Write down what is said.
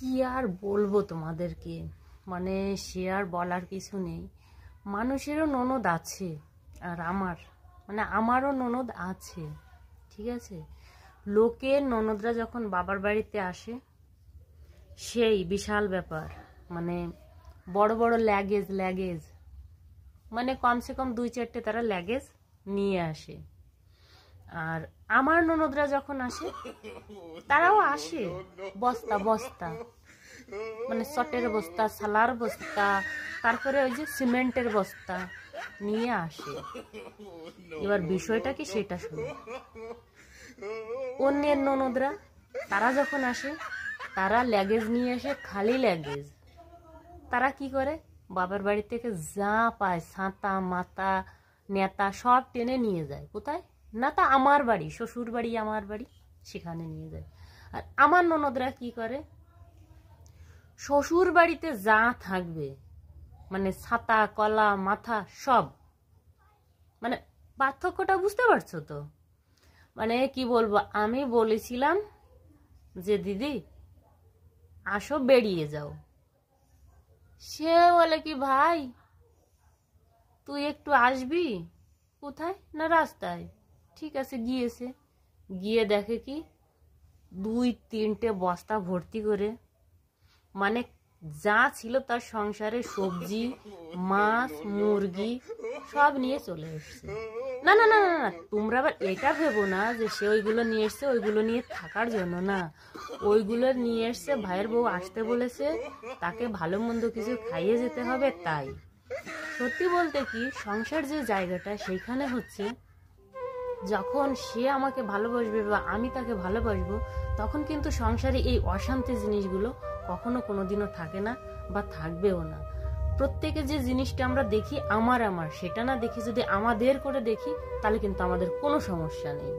কি আর বলবো তোমাদেরকে, মানে সে আর বলার কিছু নেই। মানুষেরও ননদ আছে, আর আমারও ননদ আছে, ঠিক আছে। লোকের ননদরা যখন বাবার বাড়িতে আসে সেই বিশাল ব্যাপার, মানে বড় বড় ল্যাগেজ মানে কমসে কম 2-4টে তারা ল্যাগেজ নিয়ে আসে। আর আমার ননদরা যখন আসে তারাও আসে বস্তা বস্তা, মানে চটের বস্তা, সালার বস্তা, তারপরে ওই যে সিমেন্টের বস্তা নিয়ে আসে। এবার বিষয়টা কি সেটা শুনো। অন্যের ননদরা তারা যখন আসে তারা ল্যাগেজ নিয়ে আসে, খালি ল্যাগেজ। তারা কি করে, বাবার বাড়ি থেকে যা পায় ছাতা মাতা নেতা সব টেনে নিয়ে যায়। কোথায় না, তা আমার বাড়ি, শ্বশুর বাড়ি আমার বাড়ি, সেখানে নিয়ে যায়। আর আমার ননদরা কি করে, শ্বশুর বাড়িতে যা থাকবে মানে ছাতা কলা মাথা সব, মানে পার্থক্যটা বুঝতে পারছো তো। মানে কি বলবো, আমি বলেছিলাম যে দিদি আসো বেরিয়ে যাও, সে বলে কি ভাই তুই একটু আসবি। কোথায় না রাস্তায়, ঠিক আছে গিয়েছে, গিয়ে দেখে কি 2-3টে বস্তা ভর্তি করে, মানে যা ছিল তার সংসারে সবজি মাছ মুরগি সব নিয়ে চলে এসছে। না না না না না, তোমরা আবার এটা ভেবো না যে সে ওইগুলো নিয়ে এসছে ওইগুলো নিয়ে থাকার জন্য, না, ওইগুলো নিয়ে এসছে ভাইয়ের বউ আসতে বলেছে, তাকে ভালো মন্দ কিছু খাইয়ে যেতে হবে। তাই সত্যি বলতে কি, সংসার যে জায়গাটা সেইখানে হচ্ছে যখন সে আমাকে ভালোবাসবে বা আমি তাকে ভালোবাসবো, তখন কিন্তু সংসারে এই অশান্তি জিনিসগুলো কখনো কোনোদিনও থাকে না বা থাকবেও না। প্রত্যেকে যে জিনিসটা আমরা দেখি আমার সেটা না দেখি যদি আমাদের করে দেখি, তাহলে কিন্তু আমাদের কোনো সমস্যা নেই।